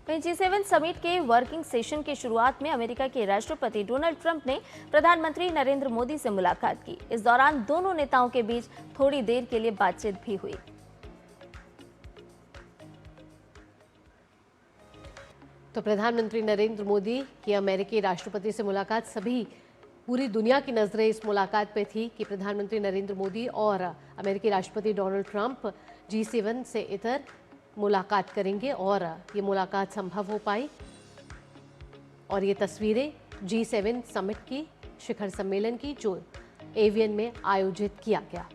वहीं G7 summit के working session की शुरुआत में अमेरिका के राष्ट्रपति डोनाल्ड ट्रंप ने प्रधानमंत्री नरेंद्र मोदी से मुलाकात की। इस दौरान दोनों नेताओं के बीच थोड़ी देर के लिए बातचीत भी हुई। तो प्रधानमंत्री नरेंद्र मोदी की अमेरिकी राष्ट्रपति से मुलाकात, सभी पूरी दुनिया की नजरें इस मुलाकात पे थी कि प्रधानमंत्री नरेंद्र मोदी और अमेरिकी राष्ट्रपति डोनाल्ड ट्रंप G7 से इतर मुलाकात करेंगे और ये मुलाकात संभव हो पाई। और ये तस्वीरें G7 समिट की, शिखर सम्मेलन की, जो एवियन में आयोजित किया गया।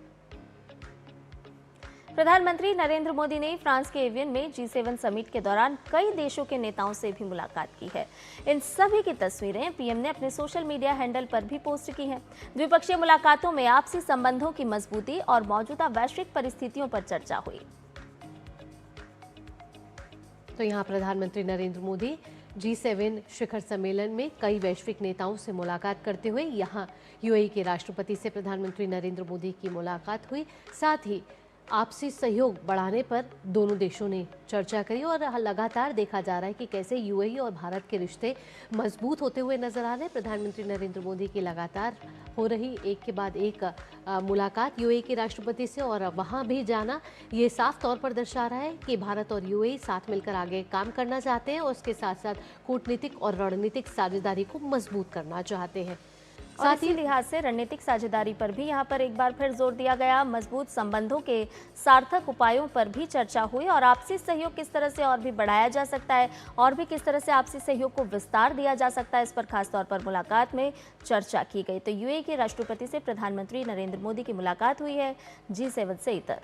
प्रधानमंत्री नरेंद्र मोदी ने फ्रांस के एवियन में G7 समिट के दौरान कई देशों के नेताओं से भी मुलाकात की है। इन सभी की तस्वीरें पीएम ने अपने सोशल मीडिया हैंडल पर भी पोस्ट की हैं। द्विपक्षीय मुलाकातों में आपसी संबंधों की मजबूती और मौजूदा वैश्विक परिस्थितियों पर चर्चा हुई। तो यहाँ प्रधानमंत्री नरेंद्र मोदी G7 शिखर सम्मेलन में कई वैश्विक नेताओं से मुलाकात करते हुए यहाँ यूएई के राष्ट्रपति से प्रधानमंत्री नरेंद्र मोदी की मुलाकात हुई। साथ ही आपसी सहयोग बढ़ाने पर दोनों देशों ने चर्चा करी और लगातार देखा जा रहा है कि कैसे यूएई और भारत के रिश्ते मजबूत होते हुए नजर आ रहे हैं। प्रधानमंत्री नरेंद्र मोदी की लगातार हो रही एक के बाद एक मुलाकात यूएई के राष्ट्रपति से और वहां भी जाना, ये साफ तौर पर दर्शा रहा है कि भारत और यूएई साथ मिलकर आगे काम करना चाहते हैं और उसके साथ साथ कूटनीतिक और रणनीतिक साझेदारी को मजबूत करना चाहते हैं। साथ ही लिहाज से रणनीतिक साझेदारी पर भी यहाँ पर एक बार फिर जोर दिया गया। मजबूत संबंधों के सार्थक उपायों पर भी चर्चा हुई और आपसी सहयोग किस तरह से और भी बढ़ाया जा सकता है और भी किस तरह से आपसी सहयोग को विस्तार दिया जा सकता है, इस पर खासतौर पर मुलाकात में चर्चा की गई। तो यूएई के राष्ट्रपति से प्रधानमंत्री नरेंद्र मोदी की मुलाकात हुई है G7 से इतर।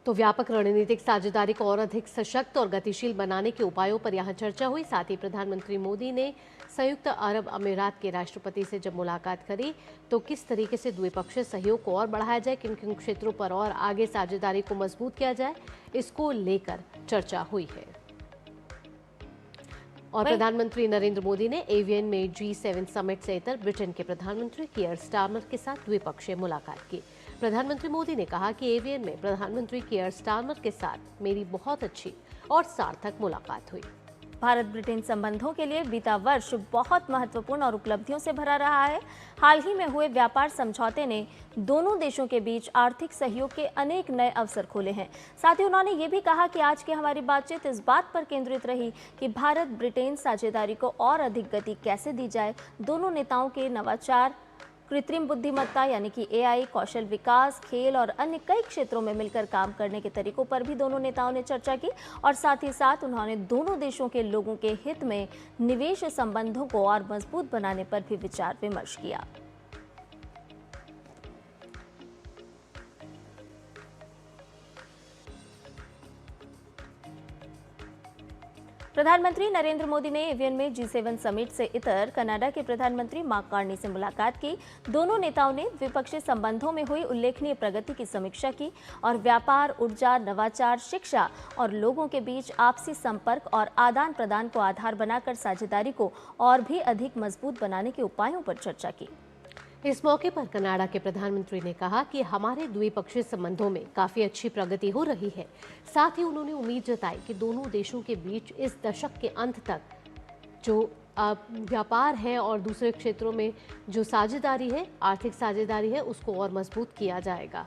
तो व्यापक रणनीतिक साझेदारी को और अधिक सशक्त और गतिशील बनाने के उपायों पर यहाँ चर्चा हुई। साथ ही प्रधानमंत्री मोदी ने संयुक्त अरब अमीरात के राष्ट्रपति से जब मुलाकात करी तो किस तरीके से द्विपक्षीय सहयोग को और बढ़ाया जाए, किन किन क्षेत्रों पर और आगे साझेदारी को मजबूत किया जाए, इसको लेकर चर्चा हुई है। और प्रधानमंत्री नरेंद्र मोदी ने एवियन में G7 समिट से इतर ब्रिटेन के प्रधानमंत्री कियर स्टारमर के साथ द्विपक्षीय मुलाकात की। प्रधानमंत्री मोदी ने कहा कि एवियन में प्रधानमंत्री कियर स्टारमर के साथ मेरी बहुत अच्छी और सार्थक मुलाकात हुई। भारत ब्रिटेन संबंधों के लिए बीता वर्ष बहुत महत्वपूर्ण और उपलब्धियों से भरा रहा है। हाल ही में हुए व्यापार समझौते ने दोनों देशों के बीच आर्थिक सहयोग के अनेक नए अवसर खोले हैं। साथ ही उन्होंने ये भी कहा कि आज की हमारी बातचीत इस बात पर केंद्रित रही कि भारत ब्रिटेन साझेदारी को और अधिक गति कैसे दी जाए। दोनों नेताओं के नवाचार, कृत्रिम बुद्धिमत्ता यानी कि AI, कौशल विकास, खेल और अन्य कई क्षेत्रों में मिलकर काम करने के तरीकों पर भी दोनों नेताओं ने चर्चा की और साथ ही साथ उन्होंने दोनों देशों के लोगों के हित में निवेश संबंधों को और मजबूत बनाने पर भी विचार विमर्श किया। प्रधानमंत्री नरेंद्र मोदी ने एवियन में G7 समिट से इतर कनाडा के प्रधानमंत्री मार्क कार्नी से मुलाकात की। दोनों नेताओं ने द्विपक्षीय संबंधों में हुई उल्लेखनीय प्रगति की समीक्षा की और व्यापार, ऊर्जा, नवाचार, शिक्षा और लोगों के बीच आपसी संपर्क और आदान प्रदान को आधार बनाकर साझेदारी को और भी अधिक मजबूत बनाने के उपायों पर चर्चा की। इस मौके पर कनाडा के प्रधानमंत्री ने कहा कि हमारे द्विपक्षीय संबंधों में काफी अच्छी प्रगति हो रही है। साथ ही उन्होंने उम्मीद जताई कि दोनों देशों के बीच इस दशक के अंत तक जो व्यापार है और दूसरे क्षेत्रों में जो साझेदारी है, आर्थिक साझेदारी है, उसको और मजबूत किया जाएगा।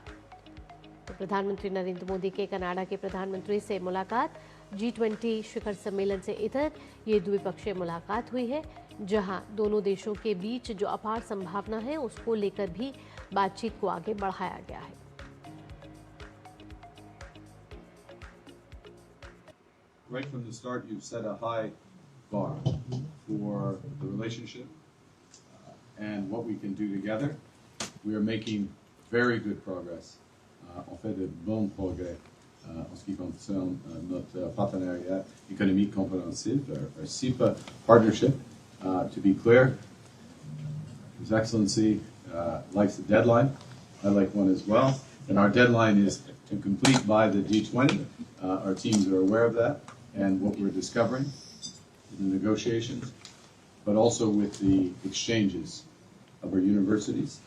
तो प्रधानमंत्री नरेंद्र मोदी के कनाडा के प्रधानमंत्री से मुलाकात, G20 शिखर सम्मेलन से इतर ये द्विपक्षीय मुलाकात हुई है, जहां दोनों देशों के बीच जो अपार संभावना है उसको लेकर भी बातचीत को आगे बढ़ाया गया है। Right from the start, you've set a high bar for the relationship and what we can do together. We are making very good progress. On fait de bons progrès en ce qui concerne notre partenariat économique compréhensif, our CEPA partnership. To be clear, His Excellency likes the deadline. I like one as well. And our deadline is to complete by the G20. Our teams are aware of that and what we're discovering in the negotiations, but also with the exchanges of our universities,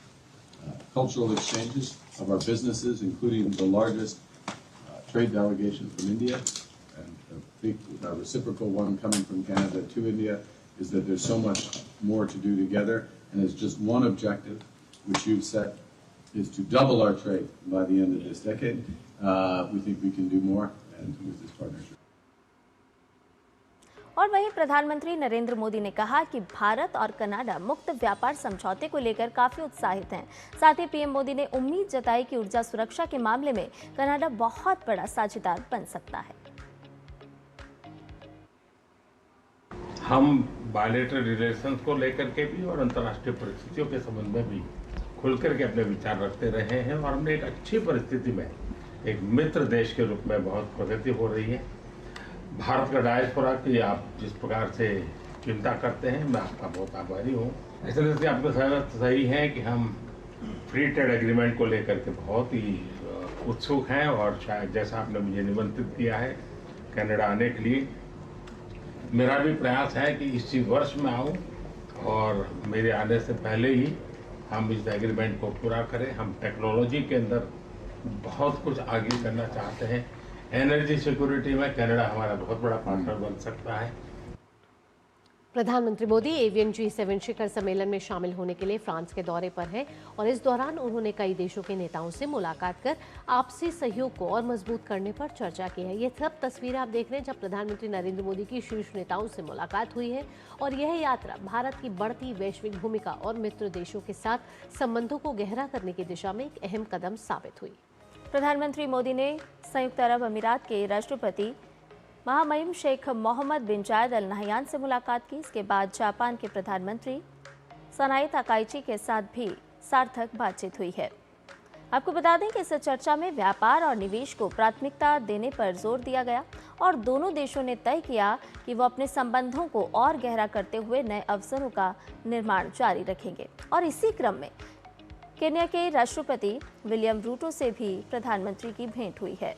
cultural exchanges of our businesses, including the largest trade delegation from India, and the reciprocal one coming from Canada to India is that there's so much more to do together, and it's just one objective, which you've set, is to double our trade by the end of this decade. We think we can do more, and with this partnership. और वहीं प्रधानमंत्री नरेंद्र मोदी ने कहा कि भारत और Canada मुक्त व्यापार समझौते को लेकर काफी उत्साहित हैं। साथ ही पीएम मोदी ने उम्मीद जताई कि ऊर्जा सुरक्षा के मामले में कनाडा बहुत बड़ा साझेदार बन सकता है। हम बायलैटरल रिलेशंस को लेकर के भी और अंतर्राष्ट्रीय परिस्थितियों के संबंध में भी खुलकर के अपने विचार रखते रहे हैं और हमने एक अच्छी परिस्थिति में एक मित्र देश के रूप में बहुत प्रगति हो रही है। भारत का डायस्पोरा की आप जिस प्रकार से चिंता करते हैं, मैं आपका बहुत आभारी हूँ। एक्सेलेंसी, आपके साथ सही है कि हम फ्री ट्रेड एग्रीमेंट को लेकर के बहुत ही उत्सुक हैं और शायद जैसा आपने मुझे निमंत्रित किया है कनाडा आने के लिए, मेरा भी प्रयास है कि इसी वर्ष में आऊँ और मेरे आने से पहले ही हम इस एग्रीमेंट को पूरा करें। हम टेक्नोलॉजी के अंदर बहुत कुछ आगे करना चाहते हैं। एनर्जी सिक्योरिटी में कनाडा हमारा बहुत बड़ा पार्टनर बन सकता है। प्रधानमंत्री मोदी एवियन G7 शिखर सम्मेलन में शामिल होने के लिए फ्रांस के दौरे पर हैं और इस दौरान उन्होंने कई देशों के नेताओं से मुलाकात कर आपसी सहयोग को और मजबूत करने पर चर्चा की है। ये सब तस्वीरें आप देख रहे हैं जब प्रधानमंत्री नरेंद्र मोदी की शीर्ष नेताओं से मुलाकात हुई है और यह यात्रा भारत की बढ़ती वैश्विक भूमिका और मित्र देशों के साथ संबंधों को गहरा करने की दिशा में एक अहम कदम साबित हुई। प्रधानमंत्री मोदी ने संयुक्त अरब अमीरात के राष्ट्रपति महामहिम शेख मोहम्मद बिन जायद अल नहयान से मुलाकात की। इसके बाद जापान के प्रधानमंत्री सनाई ताकाइची के साथ भी सार्थक बातचीत हुई है। आपको बता दें कि इस चर्चा में व्यापार और निवेश को प्राथमिकता देने पर जोर दिया गया और दोनों देशों ने तय किया कि वो अपने संबंधों को और गहरा करते हुए नए अवसरों का निर्माण जारी रखेंगे। और इसी क्रम में केन्या के राष्ट्रपति विलियम रूटो से भी प्रधानमंत्री की भेंट हुई है।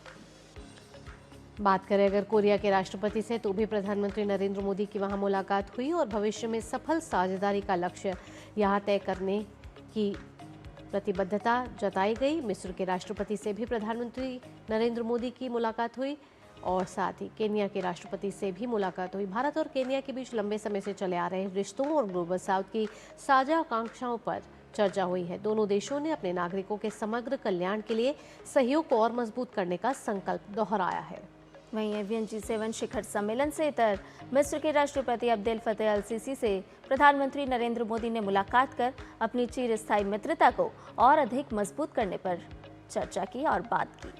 बात करें अगर कोरिया के राष्ट्रपति से तो भी प्रधानमंत्री नरेंद्र मोदी की वहां मुलाकात हुई और भविष्य में सफल साझेदारी का लक्ष्य यहां तय करने की प्रतिबद्धता जताई गई। मिस्र के राष्ट्रपति से भी प्रधानमंत्री नरेंद्र मोदी की मुलाकात हुई और साथ ही केन्या के राष्ट्रपति से भी मुलाकात हुई। भारत और केन्या के बीच लंबे समय से चले आ रहे रिश्तों और ग्लोबल साउथ की साझा आकांक्षाओं पर चर्चा हुई है। दोनों देशों ने अपने नागरिकों के समग्र कल्याण के लिए सहयोग को और मजबूत करने का संकल्प दोहराया है। वहीं एवियन G7 शिखर सम्मेलन से इतर मिस्र के राष्ट्रपति अब्देल फतेह अल सीसी से प्रधानमंत्री नरेंद्र मोदी ने मुलाकात कर अपनी चिरस्थायी मित्रता को और अधिक मजबूत करने पर चर्चा की और बात की।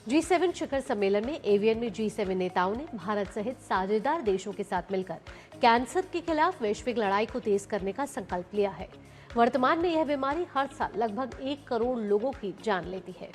G7 शिखर सम्मेलन में एवियन में G7 नेताओं ने भारत सहित साझेदार देशों के साथ मिलकर कैंसर के खिलाफ वैश्विक लड़ाई को तेज करने का संकल्प लिया है। वर्तमान में यह बीमारी हर साल लगभग 1 करोड़ लोगों की जान लेती है।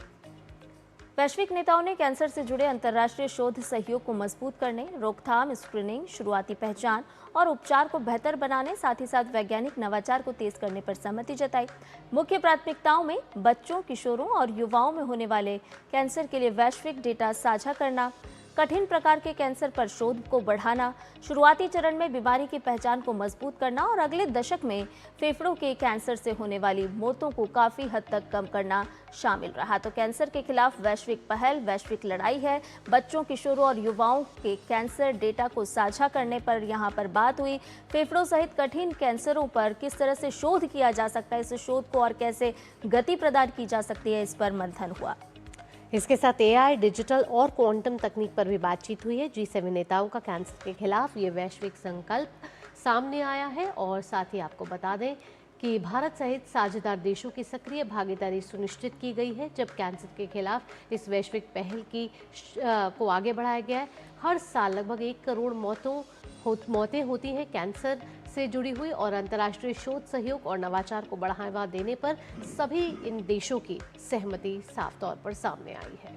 वैश्विक नेताओं ने कैंसर से जुड़े अंतर्राष्ट्रीय शोध सहयोग को मजबूत करने, रोकथाम, स्क्रीनिंग, शुरुआती पहचान और उपचार को बेहतर बनाने, साथ ही साथ वैज्ञानिक नवाचार को तेज करने पर सहमति जताई। मुख्य प्राथमिकताओं में बच्चों, किशोरों और युवाओं में होने वाले कैंसर के लिए वैश्विक डेटा साझा करना, कठिन प्रकार के कैंसर पर शोध को बढ़ाना, शुरुआती चरण में बीमारी की पहचान को मजबूत करना और अगले दशक में फेफड़ों के कैंसर से होने वाली मौतों को काफी हद तक कम करना शामिल रहा। तो कैंसर के खिलाफ वैश्विक पहल, वैश्विक लड़ाई है। बच्चों, किशोरों और युवाओं के कैंसर डेटा को साझा करने पर यहाँ पर बात हुई। फेफड़ों सहित कठिन कैंसरों पर किस तरह से शोध किया जा सकता है, इस शोध को और कैसे गति प्रदान की जा सकती है, इस पर मंथन हुआ। इसके साथ AI, डिजिटल और क्वांटम तकनीक पर भी बातचीत हुई है। G7 नेताओं का कैंसर के खिलाफ ये वैश्विक संकल्प सामने आया है और साथ ही आपको बता दें कि भारत सहित साझेदार देशों की सक्रिय भागीदारी सुनिश्चित की गई है जब कैंसर के खिलाफ इस वैश्विक पहल को आगे बढ़ाया गया है। हर साल लगभग 1 करोड़ मौतें होती हैं कैंसर से जुड़ी हुई और अंतर्राष्ट्रीय शोध सहयोग और नवाचार को बढ़ावा देने पर सभी इन देशों की सहमति साफ तौर पर सामने आई है।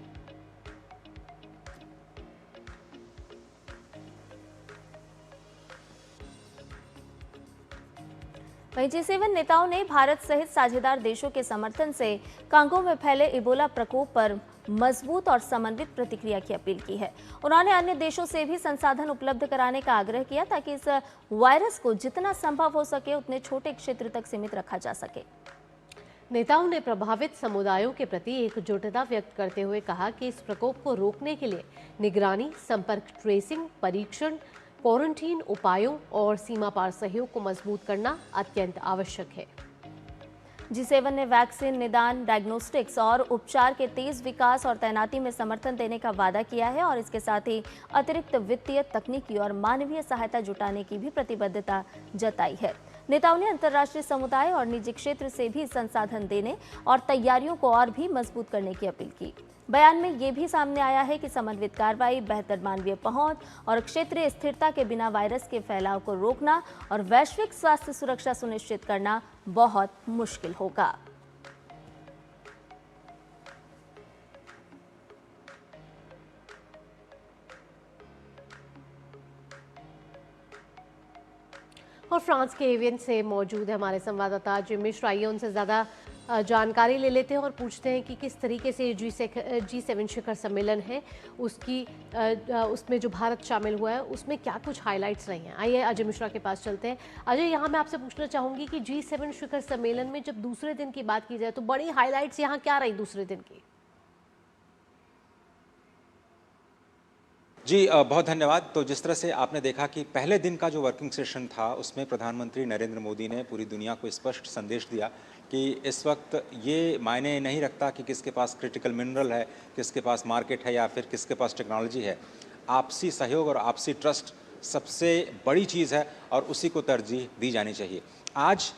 वहीं G7 नेताओं ने भारत सहित साझेदार देशों के समर्थन से कांगो में फैले इबोला प्रकोप पर मजबूत और समन्वित प्रतिक्रिया की अपील की है। उन्होंने अन्य देशों से भी संसाधन उपलब्ध कराने का आग्रह किया ताकि इस वायरस को जितना संभव हो सके उतने छोटे क्षेत्र तक सीमित रखा जा सके। नेताओं ने प्रभावित समुदायों के प्रति एकजुटता व्यक्त करते हुए कहा कि इस प्रकोप को रोकने के लिए निगरानी, संपर्क ट्रेसिंग, परीक्षण, क्वारंटीन उपायों और सीमा पार सहयोग को मजबूत करना अत्यंत आवश्यक है। G7 ने वैक्सीन, निदान, डायग्नोस्टिक्स और उपचार के तेज विकास और तैनाती में समर्थन देने का वादा किया है और इसके साथ ही अतिरिक्त वित्तीय, तकनीकी और मानवीय सहायता जुटाने की भी प्रतिबद्धता जताई है। नेताओं ने अंतर्राष्ट्रीय समुदाय और निजी क्षेत्र से भी संसाधन देने और तैयारियों को और भी मजबूत करने की अपील की। बयान में ये भी सामने आया है कि समन्वित कार्रवाई, बेहतर मानवीय पहुंच और क्षेत्रीय स्थिरता के बिना वायरस के फैलाव को रोकना और वैश्विक स्वास्थ्य सुरक्षा सुनिश्चित करना बहुत मुश्किल होगा। और फ्रांस के एवियन से मौजूद है हमारे संवाददाता जिम मिश्रा। आइए उनसे ज़्यादा जानकारी ले लेते हैं और पूछते हैं कि किस तरीके से G7 शिखर सम्मेलन है उसमें जो भारत शामिल हुआ है उसमें क्या कुछ हाइलाइट्स रही हैं। आइए अजय मिश्रा के पास चलते हैं। अजय, यहाँ मैं आपसे पूछना चाहूँगी कि G7 शिखर सम्मेलन में जब दूसरे दिन की बात की जाए तो बड़ी हाइलाइट्स यहाँ क्या रही दूसरे दिन की? जी बहुत धन्यवाद। तो जिस तरह से आपने देखा कि पहले दिन का जो वर्किंग सेशन था उसमें प्रधानमंत्री नरेंद्र मोदी ने पूरी दुनिया को स्पष्ट संदेश दिया कि इस वक्त ये मायने नहीं रखता कि किसके पास क्रिटिकल मिनरल है, किसके पास मार्केट है या फिर किसके पास टेक्नोलॉजी है। आपसी सहयोग और आपसी ट्रस्ट सबसे बड़ी चीज़ है और उसी को तरजीह दी जानी चाहिए। आज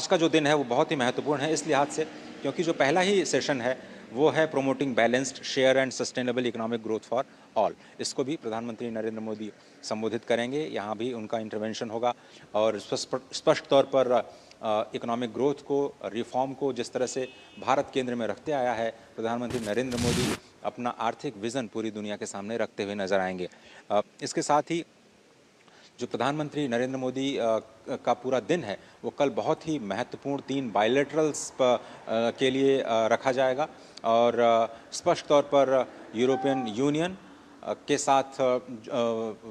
का जो दिन है वो बहुत ही महत्वपूर्ण है इस लिहाज से क्योंकि जो पहला ही सेशन है वो है promoting balanced, share and sustainable economic growth for all. इसको भी प्रधानमंत्री नरेंद्र मोदी संबोधित करेंगे। यहाँ भी उनका इंटरवेंशन होगा और स्पष्ट तौर पर इकोनॉमिक ग्रोथ को, रिफॉर्म को जिस तरह से भारत केंद्र में रखते आया है प्रधानमंत्री नरेंद्र मोदी अपना आर्थिक विज़न पूरी दुनिया के सामने रखते हुए नजर आएंगे। इसके साथ ही जो प्रधानमंत्री नरेंद्र मोदी का पूरा दिन है वो कल बहुत ही महत्वपूर्ण 3 बायलैटरल्स के लिए रखा जाएगा और स्पष्ट तौर पर यूरोपियन यूनियन के साथ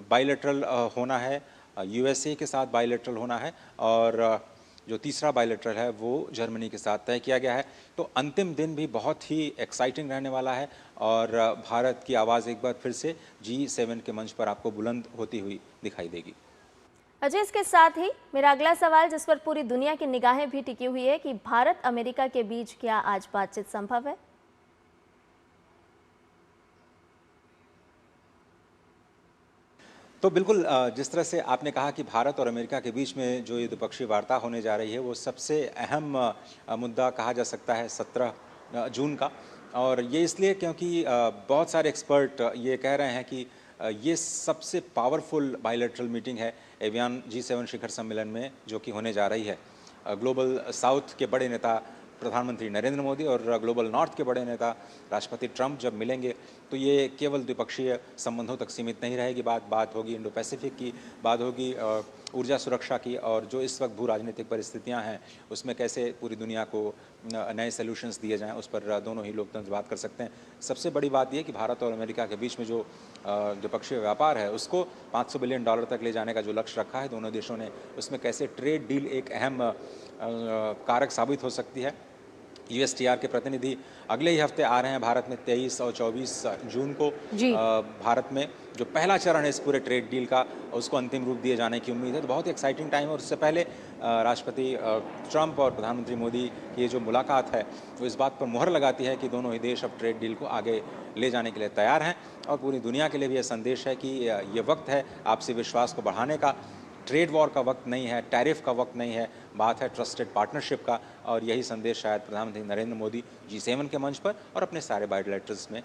बायलैटरल होना है, USA के साथ बायलैटरल होना है और जो तीसरा बायलैटरल है वो जर्मनी के साथ तय किया गया है। तो अंतिम दिन भी बहुत ही एक्साइटिंग रहने वाला है और भारत की आवाज़ एक बार फिर से G7 के मंच पर आपको बुलंद होती हुई दिखाई देगी। अजय, इसके साथ ही मेरा अगला सवाल जिस पर पूरी दुनिया की निगाहें भी टिकी हुई है कि भारत अमेरिका के बीच क्या आज बातचीत संभव है? तो बिल्कुल जिस तरह से आपने कहा कि भारत और अमेरिका के बीच में जो ये द्विपक्षीय वार्ता होने जा रही है वो सबसे अहम मुद्दा कहा जा सकता है 17 जून का। और ये इसलिए क्योंकि बहुत सारे एक्सपर्ट ये कह रहे हैं कि ये सबसे पावरफुल बायलैटरल मीटिंग है एवियन G7 शिखर सम्मेलन में जो कि होने जा रही है। ग्लोबल साउथ के बड़े नेता प्रधानमंत्री नरेंद्र मोदी और ग्लोबल नॉर्थ के बड़े नेता राष्ट्रपति ट्रंप जब मिलेंगे तो ये केवल द्विपक्षीय संबंधों तक सीमित नहीं रहेगी। बात होगी इंडो पैसिफिक की, बात होगी ऊर्जा सुरक्षा की और जो इस वक्त भू राजनीतिक परिस्थितियां हैं उसमें कैसे पूरी दुनिया को नए सॉल्यूशंस दिए जाएं उस पर दोनों ही लोकतंत्र बात कर सकते हैं। सबसे बड़ी बात यह कि भारत और अमेरिका के बीच में जो द्विपक्षीय व्यापार है उसको $500 बिलियन तक ले जाने का जो लक्ष्य रखा है दोनों देशों ने, उसमें कैसे ट्रेड डील एक अहम कारक साबित हो सकती है। USTR के प्रतिनिधि अगले ही हफ्ते आ रहे हैं भारत में 23 और 24 जून को। भारत में जो पहला चरण है इस पूरे ट्रेड डील का उसको अंतिम रूप दिए जाने की उम्मीद है। तो बहुत ही एक्साइटिंग टाइम है और उससे पहले राष्ट्रपति ट्रंप और प्रधानमंत्री मोदी की ये जो मुलाकात है वो इस बात पर मुहर लगाती है कि दोनों ही देश अब ट्रेड डील को आगे ले जाने के लिए तैयार हैं और पूरी दुनिया के लिए भी यह संदेश है कि ये वक्त है आपसी विश्वास को बढ़ाने का। ट्रेड वॉर का वक्त नहीं है, टैरिफ का वक्त नहीं है, बात है ट्रस्टेड पार्टनरशिप का और यही संदेश शायद प्रधानमंत्री नरेंद्र मोदी G7 के मंच पर और अपने सारे बायलैटरल्स में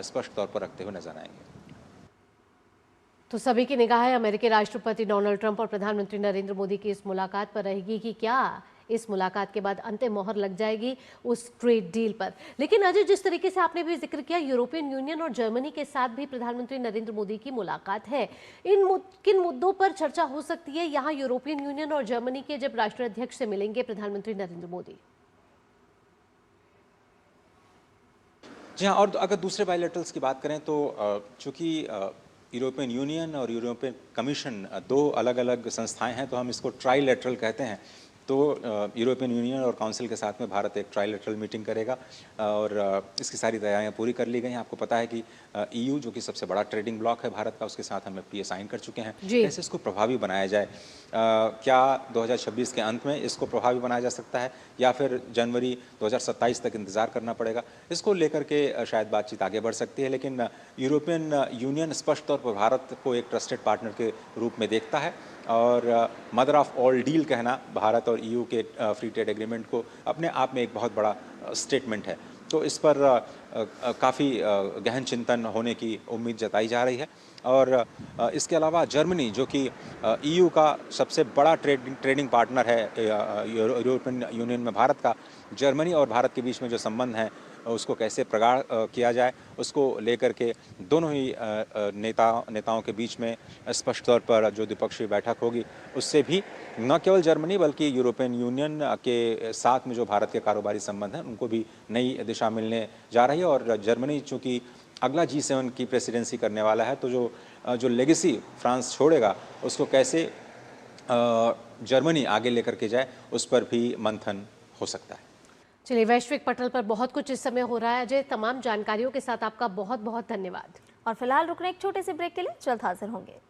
स्पष्ट तौर पर रखते हुए नजर आएंगे। तो सभी की निगाहें अमेरिकी राष्ट्रपति डोनाल्ड ट्रंप और प्रधानमंत्री नरेंद्र मोदी की इस मुलाकात पर रहेगी कि क्या इस मुलाकात के बाद अंतिम मोहर लग जाएगी उस ट्रेड डील पर। लेकिन अजय, जिस तरीके से आपने भी जिक्र किया यूरोपियन यूनियन और जर्मनी के साथ भी प्रधानमंत्री नरेंद्र मोदी की मुलाकात है, किन मुद्दों पर चर्चा हो सकती है यहाँ यूरोपियन यूनियन और जर्मनी के जब राष्ट्राध्यक्ष से मिलेंगे प्रधानमंत्री नरेंद्र मोदी? जी हाँ, और अगर दूसरे बायलैटरल्स की बात करें तो चूंकि यूरोपियन यूनियन और यूरोपियन कमीशन दो अलग अलग संस्थाएं हैं तो हम इसको ट्राईलैटरल कहते हैं। तो यूरोपियन यूनियन और काउंसिल के साथ में भारत एक ट्राइलेटरल मीटिंग करेगा और इसकी सारी तैयारियां पूरी कर ली गई हैं। आपको पता है कि EU जो कि सबसे बड़ा ट्रेडिंग ब्लॉक है भारत का, उसके साथ हम FTA साइन कर चुके हैं। कैसे इसको प्रभावी बनाया जाए, क्या 2026 के अंत में इसको प्रभावी बनाया जा सकता है या फिर जनवरी 2027 तक इंतज़ार करना पड़ेगा, इसको लेकर के शायद बातचीत आगे बढ़ सकती है। लेकिन यूरोपियन यूनियन स्पष्ट तौर पर भारत को एक ट्रस्टेड पार्टनर के रूप में देखता है और मदर ऑफ ऑल डील कहना भारत और EU के फ्री ट्रेड एग्रीमेंट को अपने आप में एक बहुत बड़ा स्टेटमेंट है। तो इस पर काफ़ी गहन चिंतन होने की उम्मीद जताई जा रही है। और इसके अलावा जर्मनी जो कि EU का सबसे बड़ा ट्रेडिंग पार्टनर है यूरोपियन यूनियन में भारत का, जर्मनी और भारत के बीच में जो संबंध हैं उसको कैसे प्रगाढ़ किया जाए, उसको लेकर के दोनों ही नेताओं के बीच में स्पष्ट तौर पर जो द्विपक्षीय बैठक होगी उससे भी न केवल जर्मनी बल्कि यूरोपियन यूनियन के साथ में जो भारत के कारोबारी संबंध हैं उनको भी नई दिशा मिलने जा रही है। और जर्मनी चूँकि अगला G7 की प्रेसिडेंसी करने वाला है, तो जो लेगेसी फ्रांस छोड़ेगा उसको कैसे जर्मनी आगे लेकर के जाए उस पर भी मंथन हो सकता है। चलिए, वैश्विक पटल पर बहुत कुछ इस समय हो रहा है। अजय, तमाम जानकारियों के साथ आपका बहुत बहुत धन्यवाद। और फिलहाल रुकने एक छोटे से ब्रेक के लिए जल्द हाजिर होंगे।